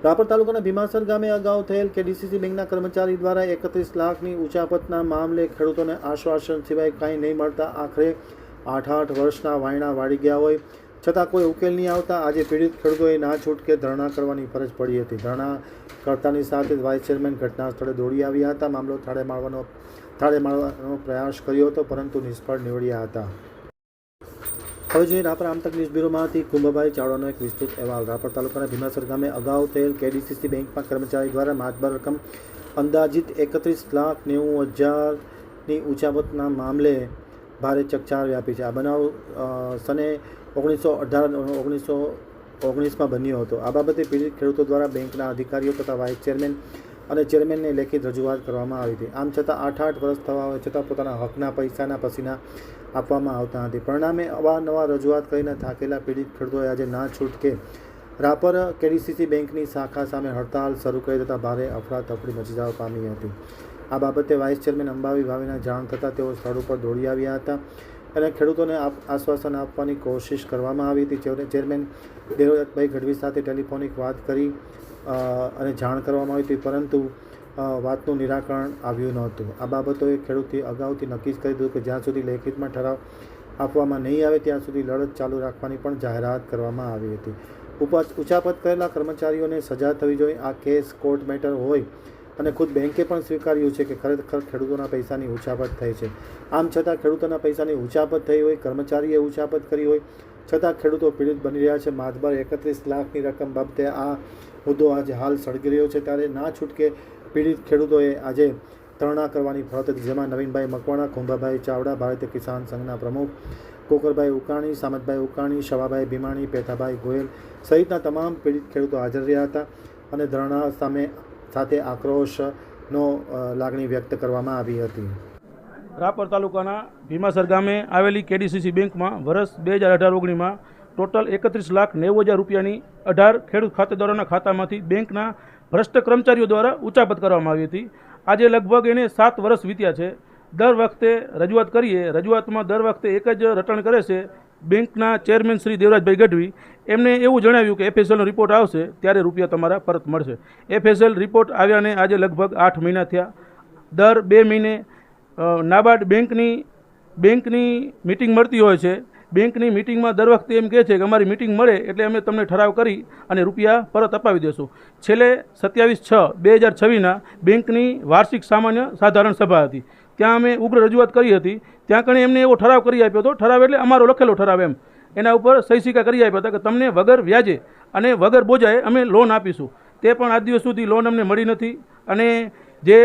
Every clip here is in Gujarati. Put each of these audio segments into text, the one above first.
રાપર તાલુકાના ભીમાસર ગામે અગાઉ થયેલ કેડીસીસી બેંકના કર્મચારી દ્વારા 31 લાખની ઉચાપતના મામલે ખેડૂતોને આશ્વાસન સિવાય કાંઈ નહીં મળતા આખરે 8 વર્ષના વાયણા વાળી ગયા હોય છતાં કોઈ ઉકેલ નહીં આવતા આજે પીડિત ખેડૂતોએ ના છૂટકે ધરણા કરવાની ફરજ પડી હતી. ધરણા કરતાની સાથે વાઇસ ચેરમેન ઘટના સ્થળે દોડી આવ્યા હતા. મામલો થાળે મારવાનો પ્રયાસ કર્યો હતો પરંતુ નિષ્ફળ નીવડ્યા હતા. હવે જોઈએ રાપર આમતક ન્યૂઝ બ્યુરોમાંથી કુંભભાઈ ચાવડાનો એક વિસ્તૃત અહેવાલ. રાપર તાલુકાના ભીમાસર ગામે અગાઉ થયેલ કેડીસીસી બેંકમાં કર્મચારી દ્વારા માતબર રકમ અંદાજિત 31,90,000ની ઉચાપતના મામલે ભારે ચકચાર વ્યાપી છે. આ બનાવ સને 1919માં બન્યો હતો. આ બાબતે પીડિત ખેડૂતો દ્વારા બેંકના અધિકારીઓ તથા વાઇસ ચેરમેન અને ચેરમેનને લેખિત રજૂઆત કરવામાં આવી હતી. આમ છતાં 8 વર્ષ થવા હોય છતાં પોતાના હકના પૈસાના પસીના આપવામાં આવતા નથી. પરિણામે અવારનવાર રજૂઆત કરીને થાકેલા પીડિત ખેડૂતોએ આજે ના છૂટકે રાપર કેડીસીસી બેંકની શાખા સામે હડતાલ શરૂ કરી દેતા ભારે અફરાતફરી મચી જવા પામી હતી. આ બાબતે વાઇસ ચેરમેન અંબાવી ભાવીના જાણ થતાં તેઓ સ્થળ ઉપર દોડી આવ્યા હતા અને ખેડૂતોને આશ્વાસન આપવાની કોશિશ કરવામાં આવી હતી. ચેરમેન દેવરાજભાઈ ગઢવી સાથે ટેલિફોનિક વાત કરી અને જાણ કરવામાં આવી હતી પરંતુ વાતનું નિરાકરણ આવ્યું નહોતું. આ બાબતોએ ખેડૂતે અગાઉથી નક્કી કરી દીધું કે જ્યાં સુધી લેખિતમાં ઠરાવ આપવામાં નહીં આવે ત્યાં સુધી લડત ચાલુ રાખવાની પણ જાહેરાત કરવામાં આવી હતી. ઉચાપત કરેલા કર્મચારીઓને સજા થવી જોઈએ. આ કેસ કોર્ટ મેટર હોય અને ખુદ બેંકે પણ સ્વીકાર્યું છે કે ખરેખર ખેડૂતોના પૈસાની ઉચાપત થઈ છે. આમ છતાં ખેડૂતોના પૈસાની ઉચાપત થઈ હોય, કર્મચારીએ ઉચાપત કરી હોય છતાં ખેડૂતો પીડિત બની રહ્યા છે. માતબર 31 લાખની રકમ બાબતે આ મુદ્દો આજે હાલ સળગી રહ્યો છે. ત્યારે ના છૂટકે પીડિત ખેડૂતોએ આજે ધરણા કરવાની ફરજ હતી, જેમાં નવીનભાઈ મકવાણા, કુંભાભાઈ ચાવડા, ભારતીય કિસાન સંઘના પ્રમુખ કોકરભાઈ ઉકાણી, સામતભાઈ ઉકાણી, શવાભાઈ ભીમાણી, પેથાભાઈ ગોયલ સહિતના તમામ પીડિત ખેડૂતો હાજર રહ્યા હતા અને ધરણા સાથે આક્રોશનો લાગણી વ્યક્ત કરવામાં આવી હતી. રાપર તાલુકાના ભીમાસર ગામે આવેલી કેડીસીસી બેંકમાં વર્ષ 2018-19માં ટોટલ 31,90,000 રૂપિયાની 18 ખેડૂત ખાતેદારોના ખાતામાંથી બેંકના ભ્રષ્ટ કર્મચારીઓ દ્વારા ઉચાપત કરવામાં આવી હતી. આજે લગભગ એને 7 વર્ષ વીત્યા છે. દર વખતે રજૂઆત કરીએ, રજૂઆતમાં દર વખતે એક જ રટણ કરે છે બેંકના ચેરમેન શ્રી દેવરાજભાઈ ગઢવી. એમને એવું જણાવ્યું કે FSLનો રિપોર્ટ આવશે ત્યારે રૂપિયા તમારા પરત મળશે. FSL રિપોર્ટ આવ્યાને આજે લગભગ 8 મહિના થયા. દર 2 મહિને નાબાર્ડ બેંકની મિટિંગ મળતી હોય છે. બેંકની મિટિંગમાં દર વખતે એમ કહે છે કે અમારી મિટિંગ મળે એટલે અમે તમને ઠરાવ કરી અને રૂપિયા પરત અપાવી દેશું. છેલ્લે 27/6/2026ના બેંકની વાર્ષિક સામાન્ય સાધારણ સભા હતી. ત્યાં અમે ઉગ્ર રજૂઆત કરી હતી. ત્યાં કણે એમને એવો ઠરાવ કરી આપ્યો હતો. ઠરાવ એટલે અમારો લખેલો ઠરાવ એમ. એના ઉપર સહી સિક્કા કરી આપ્યા હતા કે તમને વગર વ્યાજે અને વગર બોજાએ અમે લોન આપીશું. તે પણ આજ દિવસ સુધી લોન અમને મળી નથી અને જે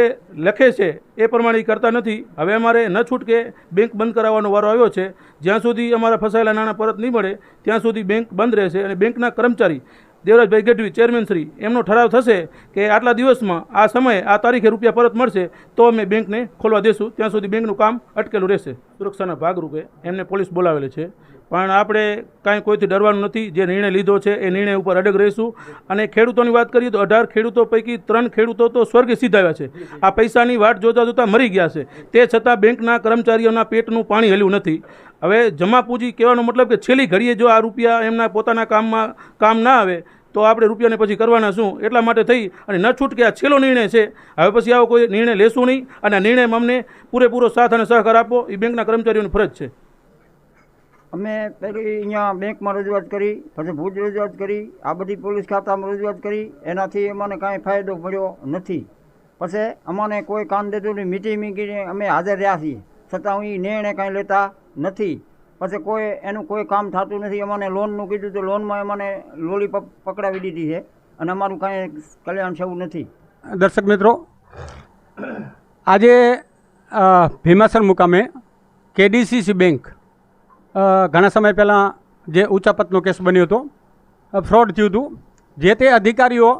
લખે છે એ પ્રમાણે કરતા નથી. હવે અમારે ન છૂટકે બેંક બંધ કરાવવાનો વારો આવ્યો છે. જ્યાં સુધી અમારા ફસાયેલા નાણાં પરત નહીં મળે ત્યાં સુધી બેંક બંધ રહેશે અને બેંકના કર્મચારી દેવરાજભાઈ ગઢવી ચેરમેન શ્રી એમનો ઠરાવ થશે કે આટલા દિવસમાં આ સમયે આ તારીખે રૂપિયા પરત મળશે તો અમે બેંકને ખોલવા દેશું. ત્યાં સુધી બેંકનું કામ અટકેલું રહેશે. સુરક્ષાના ભાગરૂપે એમને પોલીસ બોલાવેલી છે પણ આપણે કાંઈ કોઈથી ડરવાનું નથી. જે નિર્ણય લીધો છે એ નિર્ણય ઉપર અડગ રહીશું. અને ખેડૂતોની વાત કરીએ તો 18 ખેડૂતો પૈકી 3 ખેડૂતો તો સ્વર્ગે સીધાવ્યા છે. આ પૈસાની વાટ જોતા જોતા મરી ગયા છે. તે છતાં બેંકના કર્મચારીઓના પેટનું પાણી હલ્યું નથી. હવે જમા પૂંજી કહેવાનો મતલબ કે છેલ્લી ઘડીએ જો આ રૂપિયા એમના પોતાના કામ ના આવે તો આપણે રૂપિયાને પછી કરવાના શું? એટલા માટે થઈ અને ન છૂટકે આ છેલ્લો નિર્ણય છે. હવે પછી આવો કોઈ નિર્ણય લેશું નહીં અને આ નિર્ણયમાં અમને પૂરેપૂરો સાથ અને સહકાર આપો એ બેંકના કર્મચારીઓની ફરજ છે. અમે પહેલી અહીંયા બેંકમાં રજૂઆત કરી, પછી ભુજ રજૂઆત કરી, આ બધી પોલીસ ખાતામાં રજૂઆત કરી. એનાથી અમને કાંઈ ફાયદો મળ્યો નથી. પછી અમને કોઈ કાન દેતું મીટિંગ અમે હાજર રહ્યા છીએ છતાં એ નિર્ણય કાંઈ લેતા નથી. પછી એનું કોઈ કામ થતું નથી. અમને લોનનું કીધું તો લોનમાં અમને લોલી પકડાવી દીધી છે અને અમારું કાંઈ કલ્યાણ થયું નથી. દર્શક મિત્રો, આજે ભીમાસર મુકામે કેડીસીસી બેંક ઘણા સમય પહેલાં જે ઉચાપતનો કેસ બન્યો હતો, ફ્રોડ થયું હતું. જે તે અધિકારીઓ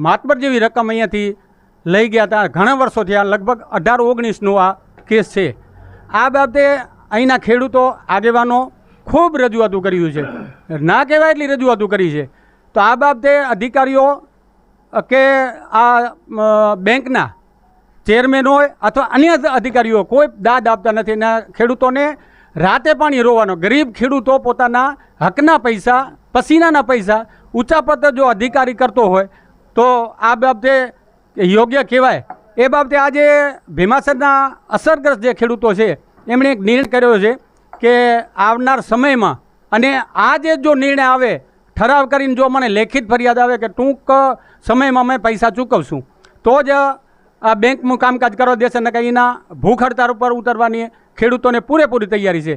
માતબર જેવી રકમ અહીંયાથી લઈ ગયા હતા. ઘણા વર્ષો થયા, લગભગ 18-19નો આ કેસ છે. આ બાબતે અહીંના ખેડૂતો આગેવાનો ખૂબ રજૂઆતો કર્યું છે. ના કહેવાય એટલી રજૂઆતો કરી છે. તો આ બાબતે અધિકારીઓ કે આ બેંકના ચેરમેન હોય અથવા અન્ય અધિકારીઓ કોઈ દાદ આપતા નથી. અને ખેડૂતોને રાતે પાણી રોવાનો. ગરીબ ખેડૂતો પોતાના હકના પૈસા, પસીનાના પૈસા ઊંચા પદ જો અધિકારી કરતો હોય તો આ બાબતે યોગ્ય કહેવાય. એ બાબતે આજે ભીમાસરના અસરગ્રસ્ત જે ખેડૂતો છે એમણે એક નિર્ણય કર્યો છે કે આવનાર સમયમાં, અને આજે જો નિર્ણય આવે, ઠરાવ કરીને જો મને લેખિત ફરિયાદ આવે કે ટૂંક સમયમાં અમે પૈસા ચૂકવશું, તો જ આ બેંકનું કામકાજ કરવા દેશે. ને કંઈ એના ભૂખ હડતાળ ઉપર ઉતરવાની ખેડૂતોને પૂરેપૂરી તૈયારી છે.